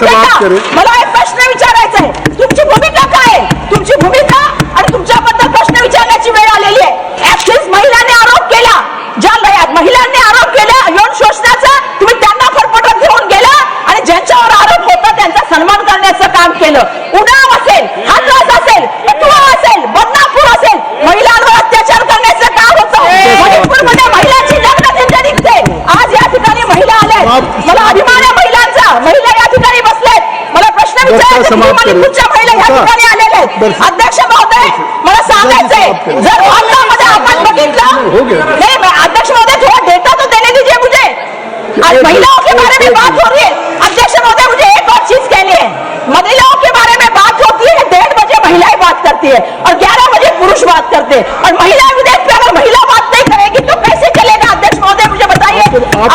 मला एक प्रश्न विचारायचा आहे, तुमची भूमिका काय आहे? तुमची भूमिका आणि तुमच्याबद्दल प्रश्न विचारण्याची वेळ आलेली आहे. ऍक्च्युअली महिलांनी आरोप केला, ज्या महिलांनी आरोप केला यौन शोषणाचा, तुम्ही त्यांना फरफटत घेऊन गेला आणि ज्यांच्यावर आरोप होता त्यांचा सन्मान करण्याचं काम केलं. उन्नाव असेल, हाथरस असेल, इटवा असेल, बदनापूर असेल, महिलांवर अत्याचार करण्याचं काम होतं. मणिपूरमध्ये महिलांची लग्न निघते. आज या ठिकाणी महिला आल्या, मला अभिमान आहे महिलांचा. महिला या ठिकाणी बसलेत. मला प्रश्न विचारायचा, मणिपूरच्या महिला या ठिकाणी आलेल्या आहेत. अध्यक्ष महोदय, मला सांगायचंय, जर भारतामध्ये आपण बघितलं नाही, अध्यक्ष महोदय थोड़ा डेटा तो देने दीजिए मुझे. आज महिलाओं के बारे में बात हो रही है. अध्यक्ष महोदय मुझे एक और चीज कहनी है, महिलाओं के बारे में बात होती है, 1:30 बजे महिलाएं बात करती है और 11 बजे पुरुष बात करते हैं. और महिला विधेयक पे अगर महिला बात नहीं करेगी तो कैसे चलेगा? अध्यक्ष महोदय मुझे बताइए.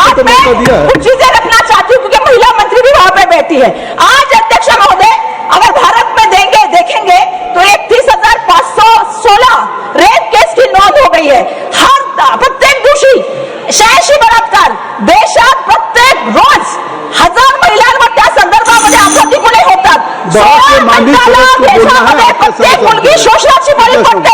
आज मैं कुछ चीजें रखना चाहती हूँ क्योंकि महिला मंत्री भी वहां पे बैठी है. आज अध्यक्ष महोदय अगर भारत में देखेंगे तो 31,516 रेप केस की नोंद हो गई है. प्रत्येक दिवशी 86 बलात्कार, देशात प्रत्येक रोज 1000 महिलांवर त्या संदर्भामध्ये अपराधी गुन्हे होतात. 16 देशामध्ये प्रत्येक मुलगी शोषणाची बळी पडते.